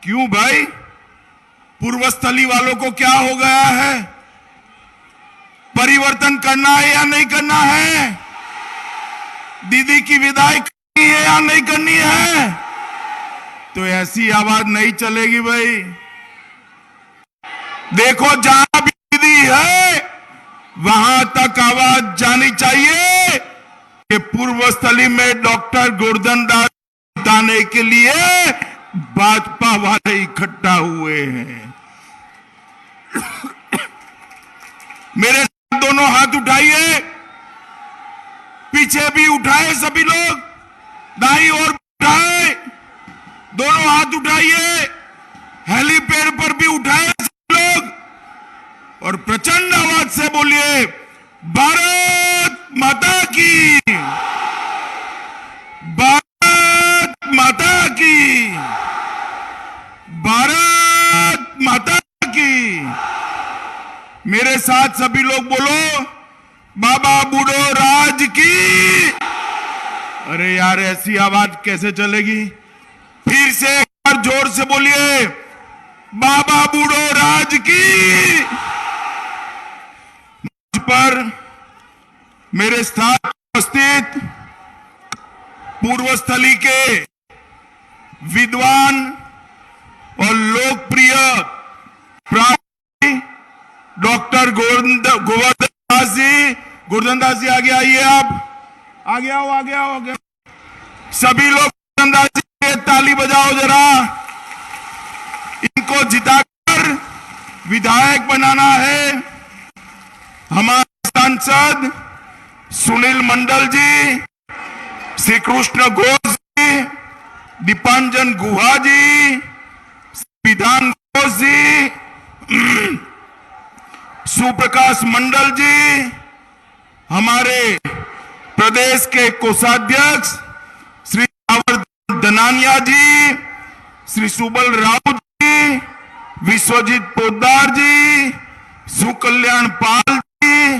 क्यों भाई, पूर्वस्थली वालों को क्या हो गया है? परिवर्तन करना है या नहीं करना है? दीदी की विदाई करनी है या नहीं करनी है? तो ऐसी आवाज नहीं चलेगी भाई। देखो, जहां भी दीदी है वहां तक आवाज जानी चाहिए कि पूर्वस्थली में डॉक्टर गोवर्धन दास जिताने के लिए भाजपा वाले इकट्ठा हुए हैं। मेरे साथ दोनों हाथ उठाइए, पीछे भी उठाए सभी लोग, दाईं ओर उठाए, दोनों हाथ उठाइए, हेलीपैड पर भी उठाए सभी लोग, और प्रचंड आवाज से बोलिए, भारत माता की, भारत माता की, भारत माता की। मेरे साथ सभी लोग बोलो, बाबा बूढ़ो राज की। अरे यार, ऐसी आवाज कैसे चलेगी? फिर से एक बार जोर से बोलिए, बाबा बूढ़ो राज की। मंच पर मेरे साथ उपस्थित पूर्वस्थली के विद्वान और लोकप्रिय डॉक्टर गोवर्धन दास जी, गोवर्धन दास जी आगे आइए, आप आगे आओ, आगे आओ, आगे। सभी लोग गोवर्धन दास जी के ताली बजाओ जरा। इनको जिताकर विधायक बनाना है। हमारे सांसद सुनील मंडल जी, श्री कृष्ण घोष जी, दीपांजन गुहा जी, विधान घोष जी, सुप्रकाश मंडल जी, हमारे प्रदेश के कोषाध्यक्ष श्री आवर्धन धनानिया जी, श्री सुबल राउत जी, विश्वजीत पोद्दार जी, सुकल्याण पाल जी,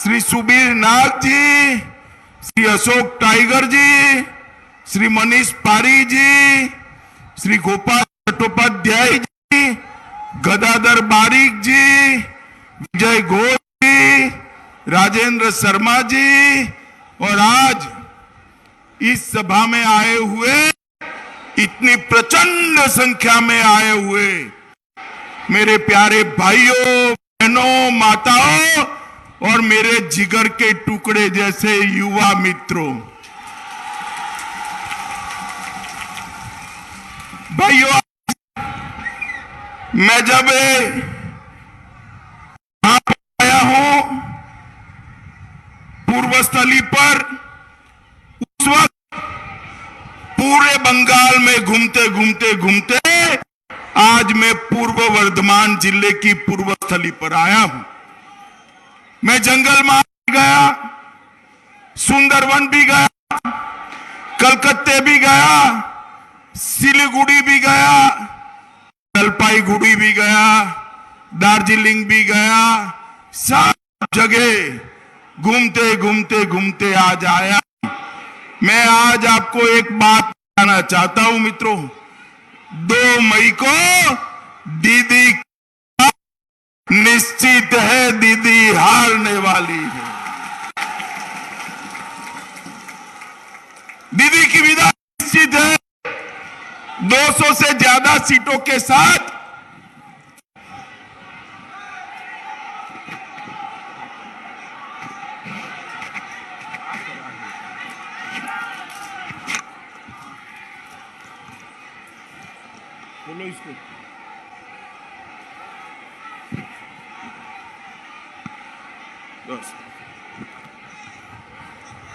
श्री सुबीर नाग जी, श्री अशोक टाइगर जी, श्री मनीष पारी जी, श्री गोपाल चट्टोपाध्याय जी, गदाधर बारिक जी, विजय घोष जी, राजेंद्र शर्मा जी, और आज इस सभा में आए हुए, इतनी प्रचंड संख्या में आए हुए मेरे प्यारे भाइयों, बहनों, माताओं और मेरे जिगर के टुकड़े जैसे युवा मित्रों। भाइयों, मैं जब यहां पर आया हूं पूर्वस्थली पर, उस वक्त पूरे बंगाल में घूमते घूमते घूमते आज मैं पूर्व वर्धमान जिले की पूर्वस्थली पर आया हूं। मैं जंगल में गया, सुंदरवन भी गया, कलकत्ते भी गया, सिलीगुड़ी भी गया, जलपाईगुड़ी भी गया, दार्जिलिंग भी गया, सब जगह घूमते घूमते घूमते आज आया। मैं आज आपको एक बात बताना चाहता हूं मित्रों, 2 मई को दीदी का निश्चित है, दीदी हारने वाली है। दीदी की विदाई निश्चित है। 200 से ज्यादा सीटों के साथ बोलो इसको,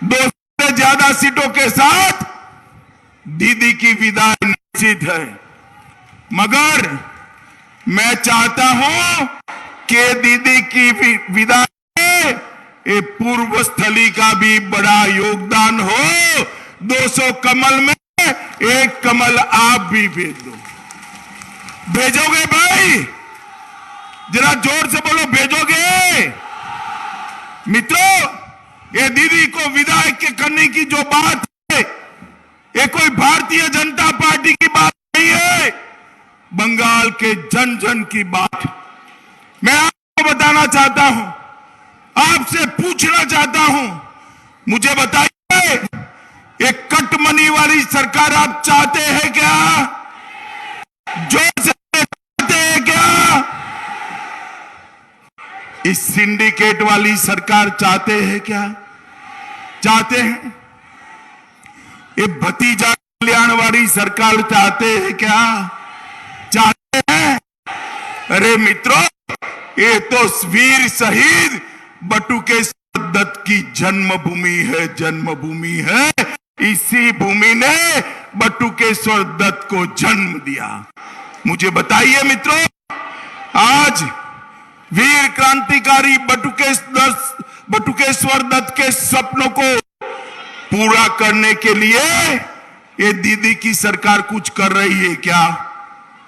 दो से ज्यादा सीटों के साथ दीदी की विदाई निश्चित है। मगर मैं चाहता हूं कि दीदी की विदाई में पूर्वस्थली का भी बड़ा योगदान हो। 200 कमल में एक कमल आप भी भेज दो। भेजोगे भाई? जरा जोर से बोलो, भेजोगे? मित्रों, ये दीदी को विदाई के करने की जो बात है, ये कोई भारतीय जनता पार्टी की बात नहीं है। बंगाल के जन जन की बात मैं आपको बताना चाहता हूं, आपसे पूछना चाहता हूं, मुझे बताइए, एक कट मनी वाली सरकार आप चाहते हैं क्या? जोर से चाहते हैं क्या? इस सिंडिकेट वाली सरकार चाहते हैं क्या? चाहते हैं? ये भतीजा कल्याण वाली सरकार चाहते हैं क्या? चाहते हैं? अरे मित्रों, ये तो वीर शहीद बटुकेश्वर दत्त की जन्मभूमि है, जन्मभूमि है। इसी भूमि ने बटुकेश्वर दत्त को जन्म दिया। मुझे बताइए मित्रों, आज वीर क्रांतिकारी बटुकेश्वर दत्त के सपनों को पूरा करने के लिए ये दीदी की सरकार कुछ कर रही है क्या?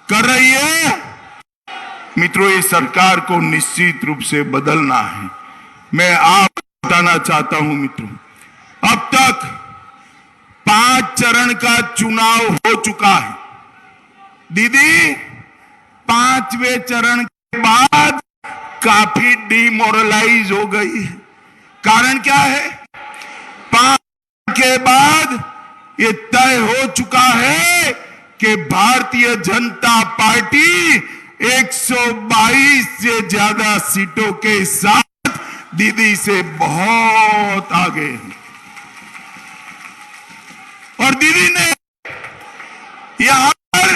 कर रही है? मित्रों, ये सरकार को निश्चित रूप से बदलना है। मैं आपको बताना चाहता हूं मित्रों, अब तक 5 चरण का चुनाव हो चुका है। दीदी 5वें चरण के बाद काफी डिमोरलाइज हो गई है। कारण क्या है? 5 के बाद ये तय हो चुका है कि भारतीय जनता पार्टी 122 से ज्यादा सीटों के साथ दीदी से बहुत आगे है। और दीदी ने यहां पर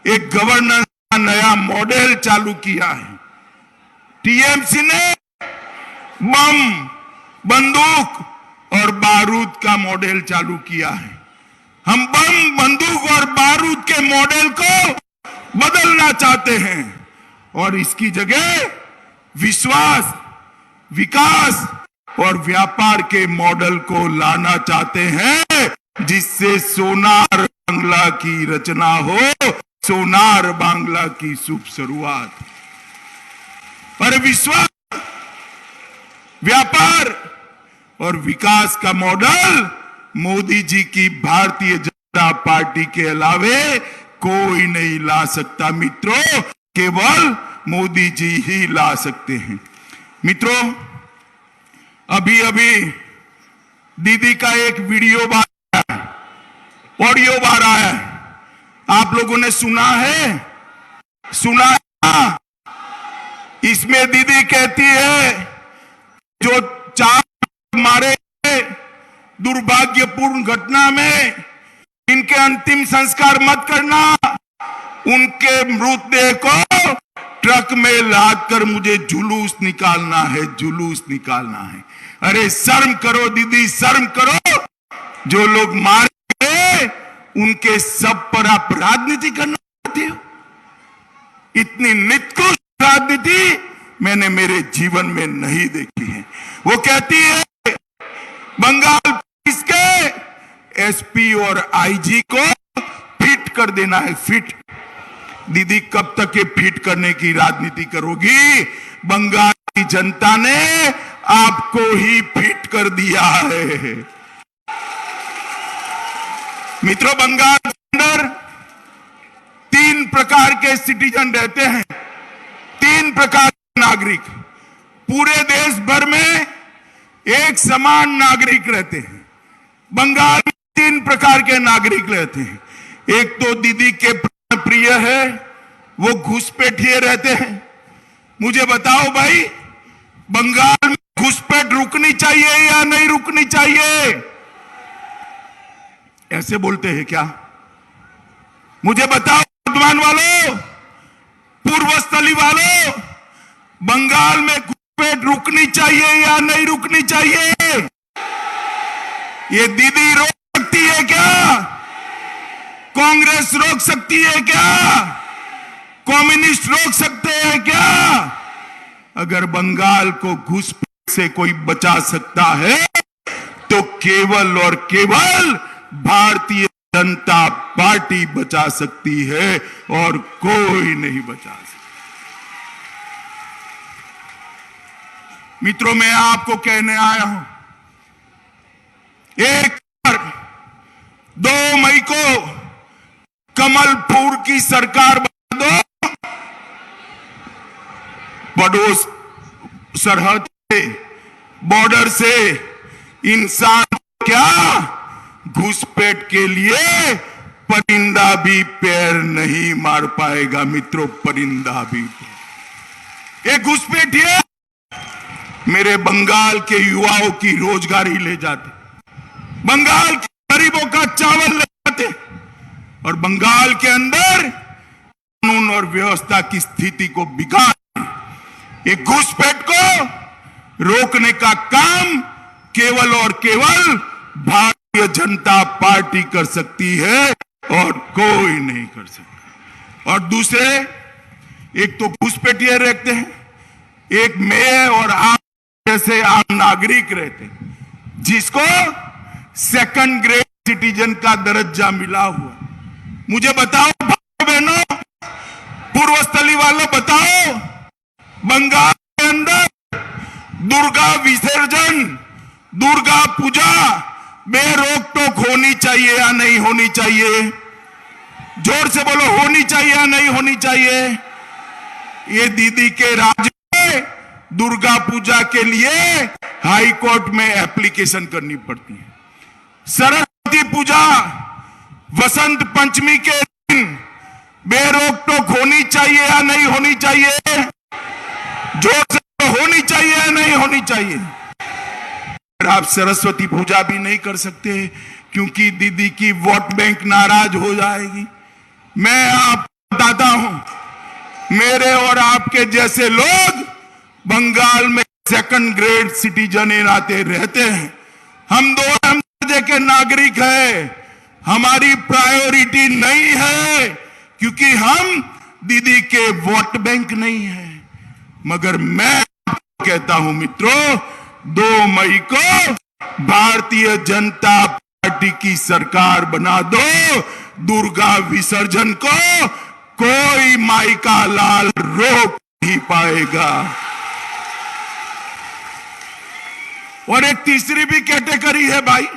एक गवर्नेंस का नया मॉडल चालू किया है। टीएमसी ने बम, बंदूक और बारूद का मॉडल चालू किया है। हम बम, बंदूक और बारूद के मॉडल को बदलना चाहते हैं और इसकी जगह विश्वास, विकास और व्यापार के मॉडल को लाना चाहते हैं, जिससे सोनार बांग्ला की रचना हो, सोनार बांग्ला की शुभ शुरुआत। और विश्वास, व्यापार और विकास का मॉडल मोदी जी की भारतीय जनता पार्टी के अलावे कोई नहीं ला सकता मित्रों, केवल मोदी जी ही ला सकते हैं। मित्रों, अभी अभी दीदी का एक वीडियो ऑडियो बाहर आया है, आप लोगों ने सुना है? सुना है? इसमें दीदी कहती है, जो 4 मारे दुर्भाग्यपूर्ण घटना में इनके अंतिम संस्कार मत करना, उनके मृतदेह को ट्रक में लाद कर मुझे जुलूस निकालना है, जुलूस निकालना है। अरे शर्म करो दीदी, शर्म करो। जो लोग मारे उनके सब पर आप राजनीति करना चाहते हो? इतनी निकृष्ट राजनीति मैंने मेरे जीवन में नहीं देखी है। वो कहती है बंगाल पुलिस के एसपी और आईजी को फिट कर देना है, फिट। दीदी कब तक ये फिट करने की राजनीति करोगी? बंगाल की जनता ने आपको ही फिट कर दिया है। मित्रों, बंगाल के अंदर 3 प्रकार के सिटीजन रहते हैं, 3 प्रकार के नागरिक। पूरे देश भर में एक समान नागरिक रहते हैं। बंगाल में 3 प्रकार के नागरिक रहते हैं। एक तो दीदी के प्रिय है, वो घुसपैठिए रहते हैं। मुझे बताओ भाई, बंगाल में घुसपैठ रुकनी चाहिए या नहीं रुकनी चाहिए? ऐसे बोलते हैं क्या? मुझे बताओ वर्तमान वालों, पूर्वस्थली वालों, बंगाल में घुसपैठ रुकनी चाहिए या नहीं रुकनी चाहिए? ये दीदी रोक सकती है क्या? कांग्रेस रोक सकती है क्या? कम्युनिस्ट रोक सकते हैं क्या? अगर बंगाल को घुसपैठ से कोई बचा सकता है तो केवल और केवल भारतीय जनता पार्टी बचा सकती है और कोई नहीं बचा सकता। मित्रों, मैं आपको कहने आया हूं, 2 मई को कमल फूल की सरकार बना दो, पड़ोस सरहद से, बॉर्डर से इंसान क्या घुसपैठ के लिए परिंदा भी पैर नहीं मार पाएगा मित्रों, परिंदा भी। ये घुसपैठिए मेरे बंगाल के युवाओं की रोजगारी ले जाते, बंगाल के गरीबों का चावल ले जाते और बंगाल के अंदर कानून और व्यवस्था की स्थिति को बिगाड़। ये घुसपैठ को रोकने का काम केवल और केवल भारतीय जनता पार्टी कर सकती है और कोई नहीं कर सकता। और दूसरे, एक तो घुसपैठिए रहते हैं, एक मैं और आप जैसे आम नागरिक रहते हैं जिसको सेकंड ग्रेड सिटीजन का दर्जा मिला हुआ। मुझे बताओ भाइयों बहनों, पूर्वस्थली वालों, बताओ बंगाल के अंदर दुर्गा विसर्जन, दुर्गा पूजा बेरोक टोक होनी चाहिए या नहीं होनी चाहिए? जोर से बोलो, होनी चाहिए या नहीं होनी चाहिए? ये दीदी के राज्य में दुर्गा पूजा के लिए हाई कोर्ट में एप्लीकेशन करनी पड़ती है। सरस्वती पूजा, वसंत पंचमी के दिन बेरोक टोक होनी चाहिए या नहीं होनी चाहिए? जोर से होनी चाहिए या नहीं होनी चाहिए? आप सरस्वती पूजा भी नहीं कर सकते क्योंकि दीदी की वोट बैंक नाराज हो जाएगी। मैं आपको बताता हूं, मेरे और आपके जैसे लोग बंगाल में सेकंड ग्रेड सिटीजन नाते रहते हैं। हम दो दर्जे के नागरिक हैं, हमारी प्रायोरिटी नहीं है क्योंकि हम दीदी के वोट बैंक नहीं है। मगर मैं कहता हूं मित्रों, 2 मई को भारतीय जनता पार्टी की सरकार बना दो, दुर्गा विसर्जन को कोई माई का लाल रोक नहीं पाएगा। और एक तीसरी भी कैटेगरी है भाई,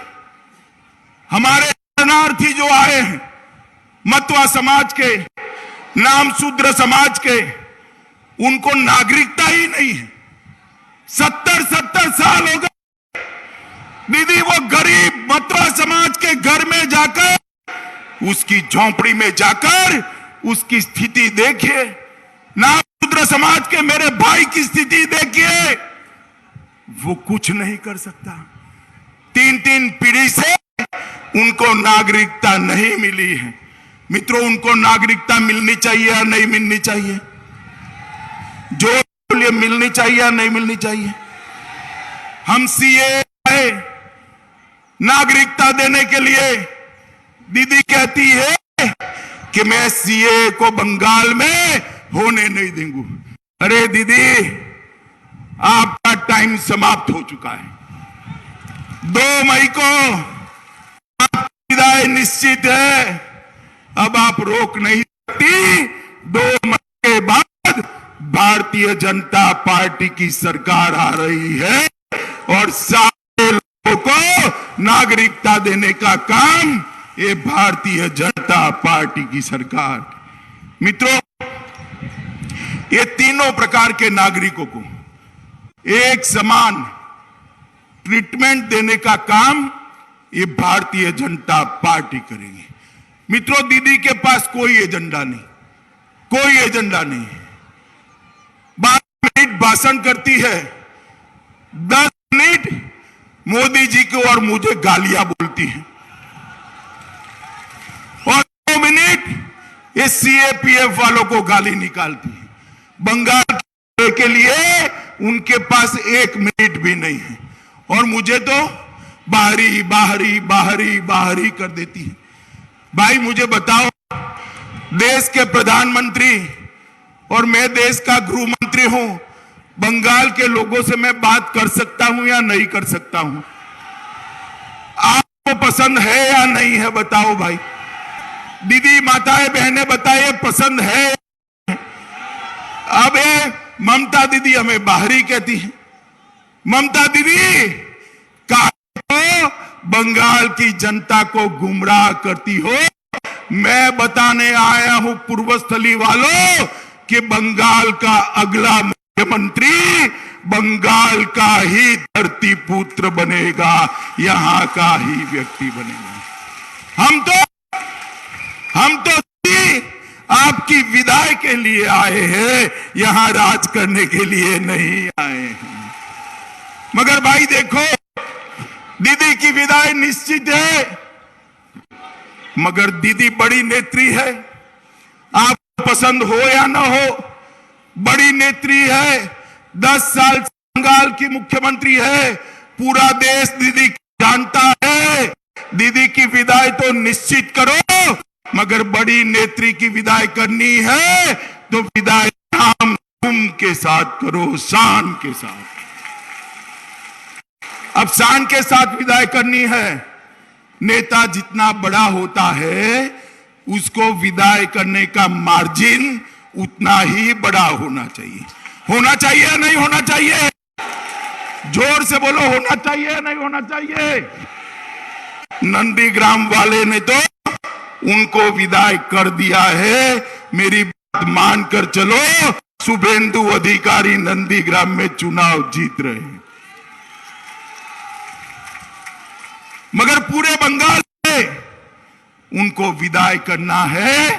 हमारे शरणार्थी जो आए हैं मतवा समाज के, नाम शूद्र समाज के, उनको नागरिकता ही नहीं है। 70 साल हो गए दीदी, वो गरीब मतवा समाज के घर में जाकर, उसकी झोंपड़ी में जाकर उसकी स्थिति देखिए, नाम शूद्र समाज के मेरे भाई की स्थिति देखिए। वो कुछ नहीं कर सकता। 3 पीढ़ी से उनको नागरिकता नहीं मिली है। मित्रों, उनको नागरिकता मिलनी चाहिए या नहीं मिलनी चाहिए? जो लिए मिलनी चाहिए या नहीं मिलनी चाहिए? हम सीए आए नागरिकता देने के लिए, दीदी कहती है कि मैं सीए को बंगाल में होने नहीं दूंगी। अरे दीदी, आपका टाइम समाप्त हो चुका है। 2 मई को आपकी विदाई निश्चित है, अब आप रोक नहीं सकती। 2 मई के बाद भारतीय जनता पार्टी की सरकार आ रही है और सारे लोगों को नागरिकता देने का काम ये भारतीय जनता पार्टी की सरकार। मित्रों, ये तीनों प्रकार के नागरिकों को एक समान ट्रीटमेंट देने का काम ये भारतीय जनता पार्टी करेगी। मित्रों, दीदी के पास कोई एजेंडा नहीं, कोई एजेंडा नहीं है। 12 मिनट भाषण करती है, 10 मिनट मोदी जी को और मुझे गालियां बोलती है और 2 मिनट ये सीएपीएफ वालों को गाली निकालती है। बंगाल के लिए उनके पास 1 मिनट भी नहीं है और मुझे तो बाहरी बाहरी बाहरी बाहरी कर देती है। भाई मुझे बताओ, देश के प्रधानमंत्री और मैं देश का गृह मंत्री हूं, बंगाल के लोगों से मैं बात कर सकता हूं या नहीं कर सकता हूं? आपको पसंद है या नहीं है? बताओ भाई, दीदी माताएं बहनें बताइए, पसंद है? अब ममता दीदी हमें बाहरी कहती है। ममता दीदी का बंगाल की जनता को गुमराह करती हो। मैं बताने आया हूं पूर्वस्थली वालों कि बंगाल का अगला मुख्यमंत्री बंगाल का ही धरती पुत्र बनेगा, यहां का ही व्यक्ति बनेगा। हम तो आपकी विदाई के लिए आए हैं, यहां राज करने के लिए नहीं आए हैं। मगर भाई देखो, दीदी की विदाई निश्चित है, मगर दीदी बड़ी नेत्री है, आपको पसंद हो या ना हो, बड़ी नेत्री है, 10 साल बंगाल की मुख्यमंत्री है, पूरा देश दीदी जानता है। दीदी की विदाई तो निश्चित करो, मगर बड़ी नेत्री की विदाई करनी है तो विदाई नाम धूम के साथ करो, शान के साथ। अब शान के साथ विदाई करनी है। नेता जितना बड़ा होता है, उसको विदाई करने का मार्जिन उतना ही बड़ा होना चाहिए। होना चाहिए या नहीं होना चाहिए? जोर से बोलो, होना चाहिए या नहीं होना चाहिए? नंदीग्राम वाले ने तो उनको विदाई कर दिया है। मेरी बात मानकर चलो, शुभेंदु अधिकारी नंदीग्राम में चुनाव जीत रहे हैं। मगर पूरे बंगाल में उनको विदाई करना है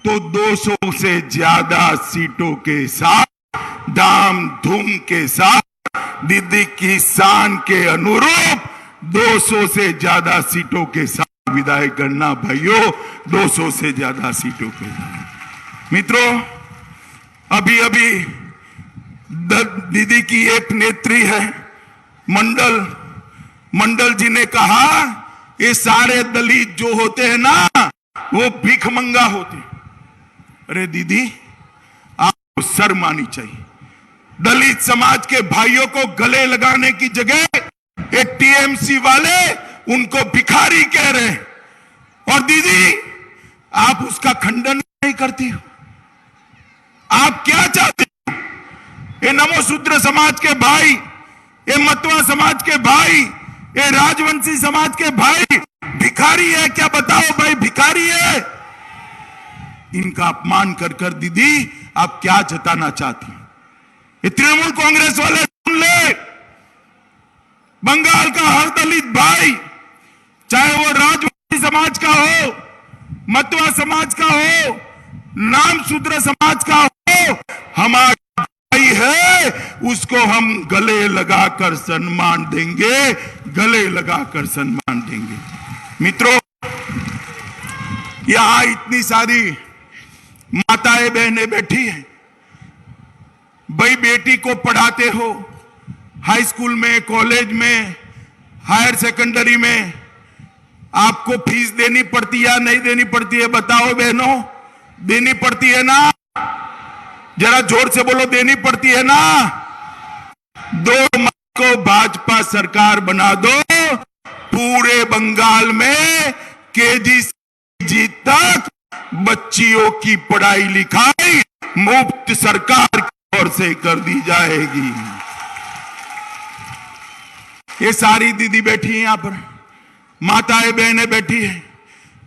तो 200 से ज्यादा सीटों के साथ, धाम धूम के साथ, दीदी की शान के अनुरूप 200 से ज्यादा सीटों के साथ विदाई करना भाइयों, 200 से ज्यादा सीटों के साथ। मित्रों, अभी अभी दीदी की एक नेत्री है, मंडल जी ने कहा, ये सारे दलित जो होते हैं ना, वो भिखमंगा होते। अरे दीदी, आपको शर्म आनी चाहिए। दलित समाज के भाइयों को गले लगाने की जगह एक टीएमसी वाले उनको भिखारी कह रहे हैं, और दीदी आप उसका खंडन नहीं करती हो। आप क्या चाहते हो? ये नमोशूद्र समाज के भाई, ये मतवा समाज के भाई, ये राजवंशी समाज के भाई भिखारी है क्या? बताओ भाई, भिखारी है? इनका अपमान कर कर दीदी आप क्या जताना चाहती हैं? ये तृणमूल कांग्रेस वाले सुन ले, बंगाल का हर दलित भाई, चाहे वो राजवंशी समाज का हो, मतवा समाज का हो, नाम शूद्र समाज का हो, हमारा भाई है, उसको हम गले लगाकर सम्मान देंगे, गले लगाकर सम्मान देंगे। मित्रों, यहां इतनी सारी माताएं बहनें बैठी हैं, भाई बेटी को पढ़ाते हो, हाई स्कूल में, कॉलेज में, हायर सेकेंडरी में, आपको फीस देनी पड़ती है या नहीं देनी पड़ती है? बताओ बहनों, देनी पड़ती है ना? जरा जोर से बोलो, देनी पड़ती है ना? 2 मई को भाजपा सरकार बना दो, पूरे बंगाल में केजी से जी तक बच्चियों की पढ़ाई लिखाई मुफ्त सरकार की ओर से कर दी जाएगी। ये सारी दीदी बैठी हैं यहां पर, माताएं बहनें बैठी हैं,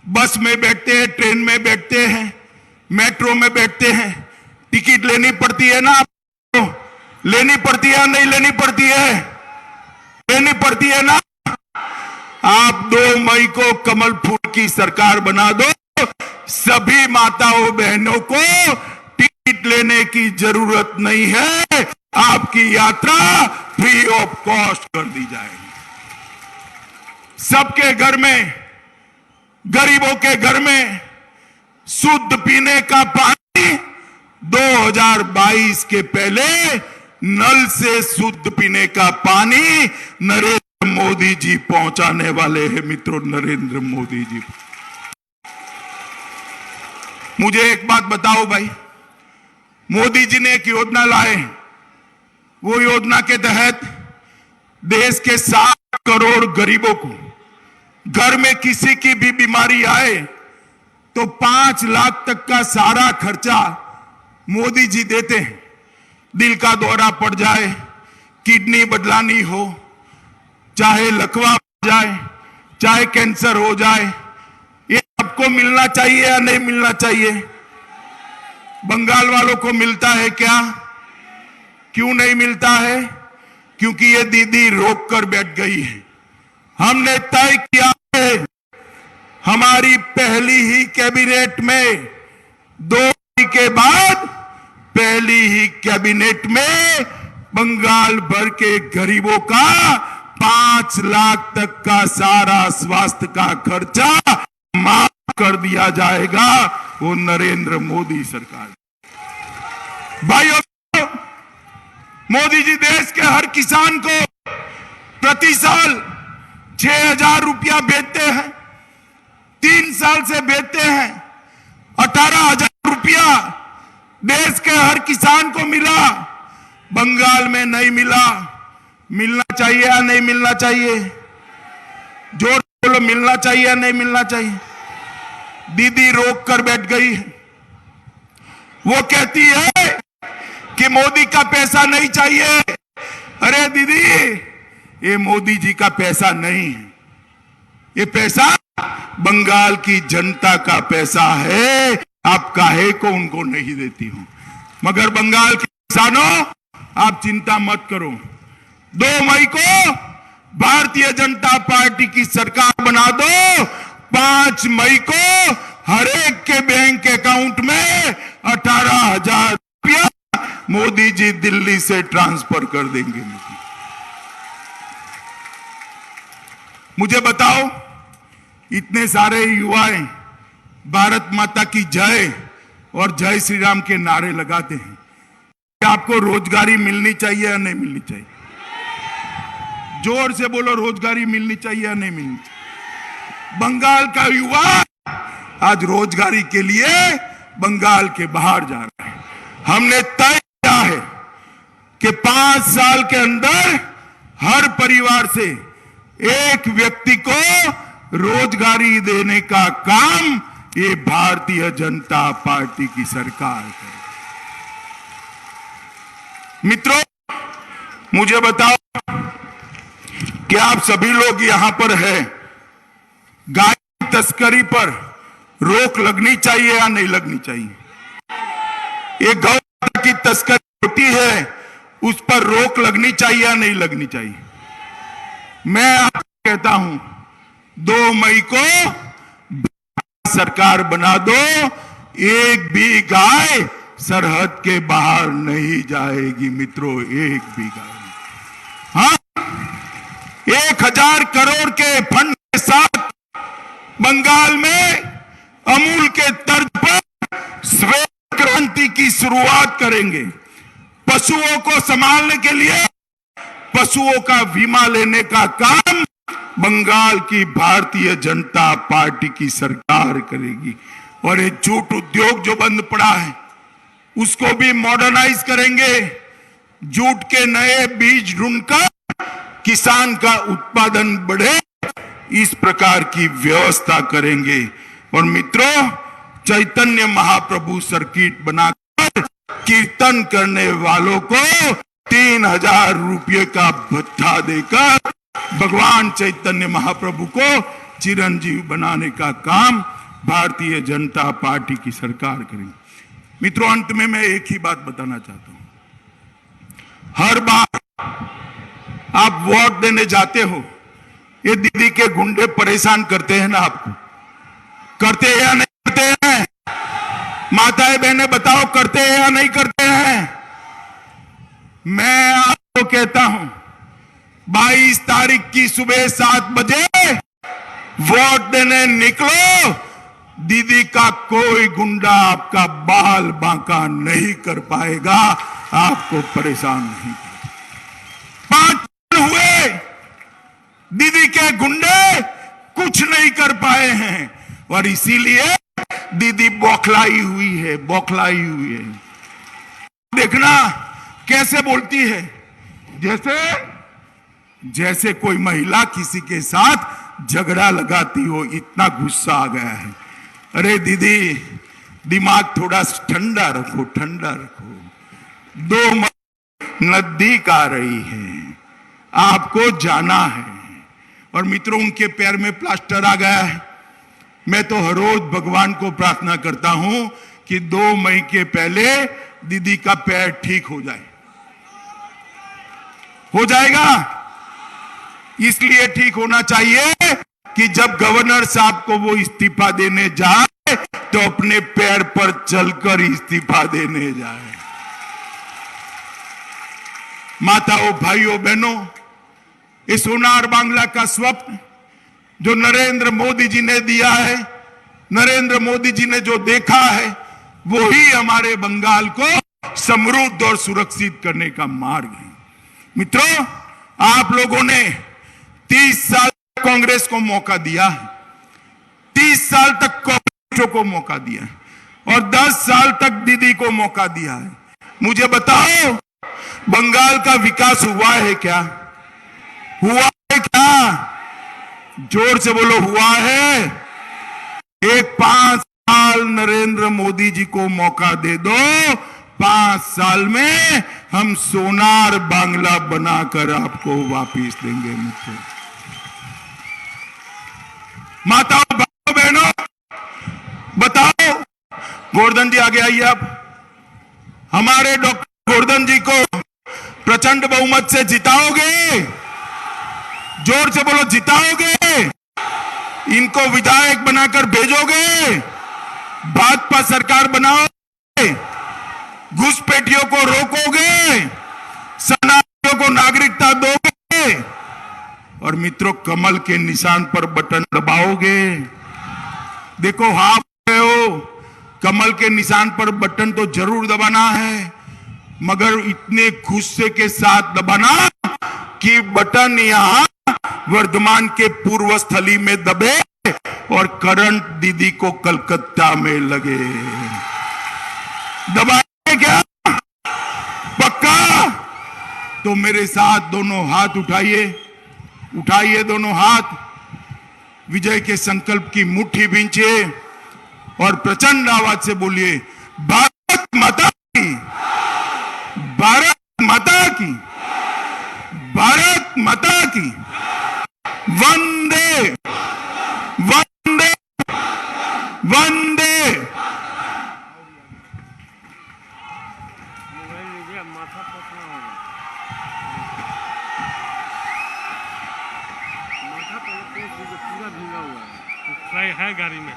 बस में बैठते हैं, ट्रेन में बैठते हैं, मेट्रो में बैठते हैं, टिकट लेनी पड़ती है ना? लेनी पड़ती है या नहीं लेनी पड़ती है? लेनी पड़ती है ना? आप 2 मई को कमल फूल की सरकार बना दो, सभी माताओं बहनों को टिकट लेने की जरूरत नहीं है, आपकी यात्रा फ्री ऑफ कॉस्ट कर दी जाएगी। सबके घर में, गरीबों के घर में शुद्ध पीने का पानी 2022 के पहले नल से शुद्ध पीने का पानी नरेंद्र मोदी जी पहुंचाने वाले हैं। मित्रों, नरेंद्र मोदी जी। मुझे एक बात बताओ भाई, मोदी जी ने एक योजना लाए, वो योजना के तहत देश के 7 करोड़ गरीबों को घर में किसी की भी बीमारी आए तो 5 लाख तक का सारा खर्चा मोदी जी देते हैं। दिल का दौरा पड़ जाए, किडनी बदलानी हो, चाहे लकवा हो जाए, चाहे कैंसर हो जाए, ये सबको मिलना चाहिए या नहीं मिलना चाहिए? बंगाल वालों को मिलता है क्या? क्यों नहीं मिलता है? क्योंकि ये दीदी रोक कर बैठ गई है। हमने तय किया है हमारी पहली ही कैबिनेट में 2 मई के बाद पहली ही कैबिनेट में बंगाल भर के गरीबों का 5 लाख तक का सारा स्वास्थ्य का खर्चा माफ कर दिया जाएगा। वो नरेंद्र मोदी सरकार। भाइयों, मोदी जी देश के हर किसान को प्रति साल 6,000 रुपया भेजते हैं। 3 साल से भेजते हैं। 18,000 रुपया देश के हर किसान को मिला, बंगाल में नहीं मिला। मिलना चाहिए या नहीं मिलना चाहिए? जोर बोलो, मिलना चाहिए या नहीं मिलना चाहिए? दीदी रोक कर बैठ गई है। वो कहती है कि मोदी का पैसा नहीं चाहिए। अरे दीदी, ये मोदी जी का पैसा नहीं है, ये पैसा बंगाल की जनता का पैसा है। आप काहे को उनको नहीं देती हो? मगर बंगाल के किसानों, आप चिंता मत करो। 2 मई को भारतीय जनता पार्टी की सरकार बना दो। 5 मई को हर एक के बैंक अकाउंट में 18,000 रुपया मोदी जी दिल्ली से ट्रांसफर कर देंगे। मुझे बताओ, इतने सारे युवाएं भारत माता की जय और जय श्री राम के नारे लगाते हैं। क्या आपको रोजगारी मिलनी चाहिए या नहीं मिलनी चाहिए? जोर से बोलो, रोजगारी मिलनी चाहिए या नहीं मिलनी चाहिए? बंगाल का युवा आज रोजगारी के लिए बंगाल के बाहर जा रहा है। हमने तय किया है कि 5 साल के अंदर हर परिवार से एक व्यक्ति को रोजगारी देने का काम ये भारतीय जनता पार्टी की सरकार करे। मित्रों, मुझे बताओ कि आप सभी लोग यहां पर हैं, गाय की तस्करी पर रोक लगनी चाहिए या नहीं लगनी चाहिए? ये गौ माता की तस्करी होती है, उस पर रोक लगनी चाहिए या नहीं लगनी चाहिए? मैं आपको कहता हूं, 2 मई को सरकार बना दो। एक भी गाय सरहद के बाहर नहीं जाएगी मित्रों, एक भी गाय। हाँ, 1,000 करोड़ के फंड के साथ बंगाल में अमूल के तर्ज पर श्वेत क्रांति की शुरुआत करेंगे। पशुओं को संभालने के लिए पशुओं का बीमा लेने का काम बंगाल की भारतीय जनता पार्टी की सरकार करेगी। और ये जूट उद्योग जो बंद पड़ा है उसको भी मॉडर्नाइज करेंगे। जूट के नए बीज ढूंढकर किसान का उत्पादन बढ़े, इस प्रकार की व्यवस्था करेंगे। और मित्रों, चैतन्य महाप्रभु सर्किट बनाकर कीर्तन करने वालों को 3,000 रुपये का भत्ता देकर भगवान चैतन्य महाप्रभु को चिरंजीव बनाने का काम भारतीय जनता पार्टी की सरकार करेगी। मित्रों, अंत में मैं एक ही बात बताना चाहता हूं। हर बार आप वोट देने जाते हो, ये दीदी के गुंडे परेशान करते हैं ना आपको? करते हैं या नहीं करते हैं? माताएं बहनें बताओ, करते हैं या नहीं करते हैं? मैं आपको कहता हूं, 22 तारीख की सुबह 7 बजे वोट देने निकलो। दीदी का कोई गुंडा आपका बाल बांका नहीं कर पाएगा, आपको परेशान नहीं करेगा। 5 दिन हुए, दीदी के गुंडे कुछ नहीं कर पाए हैं और इसीलिए दीदी बौखलाई हुई है, बौखलाई हुई है। देखना कैसे बोलती है, जैसे कोई महिला किसी के साथ झगड़ा लगाती हो, इतना गुस्सा आ गया है। अरे दीदी, दिमाग थोड़ा ठंडा रखो, ठंडा रखो। 2 मई नजदीक आ रही है, आपको जाना है। और मित्रों, उनके पैर में प्लास्टर आ गया है। मैं तो हर रोज भगवान को प्रार्थना करता हूं कि 2 मई के पहले दीदी का पैर ठीक हो जाए। हो जाएगा। इसलिए ठीक होना चाहिए कि जब गवर्नर साहब को वो इस्तीफा देने जाए तो अपने पैर पर चलकर इस्तीफा देने जाए। माताओं, भाइयों, बहनों, इस सोनार बांग्ला का स्वप्न जो नरेंद्र मोदी जी ने दिया है, नरेंद्र मोदी जी ने जो देखा है, वो ही हमारे बंगाल को समृद्ध और सुरक्षित करने का मार्ग है। मित्रों, आप लोगों ने 30 साल कांग्रेस को मौका दिया है, 30 साल तक कांग्रेस को मौका दिया है और 10 साल तक दीदी को मौका दिया है। मुझे बताओ, बंगाल का विकास हुआ है क्या? हुआ है क्या? जोर से बोलो, हुआ है? एक 5 साल नरेंद्र मोदी जी को मौका दे दो, 5 साल में हम सोनार बांग्ला बनाकर आपको वापिस देंगे। मित्रों, माताओं, भाइयों, बहनों, बताओ, गोवर्धन जी आगे आइए। आप हमारे डॉक्टर गोवर्धन जी को प्रचंड बहुमत से जिताओगे? जोर से बोलो, जिताओगे? इनको विधायक बनाकर भेजोगे? भाजपा सरकार बनाओगे? घुसपैठियों को रोकोगे? शरणार्थियों को नागरिकता दोगे? और मित्रों, कमल के निशान पर बटन दबाओगे? देखो, आप हो, कमल के निशान पर बटन तो जरूर दबाना है, मगर इतने गुस्से के साथ दबाना कि बटन यहां वर्धमान के पूर्व स्थली में दबे और करंट दीदी को कलकत्ता में लगे। दबाएंगे क्या? पक्का? तो मेरे साथ दोनों हाथ उठाइए, उठाइए दोनों हाथ, विजय के संकल्प की मुट्ठी भींचिए और प्रचंड आवाज से बोलिए, भारत माता की, भारत माता की, भारत माता की, वंदे वंदे वंदे। माथा पकना होगा, माथा पूरा भींगा हुआ है, है गाड़ी में।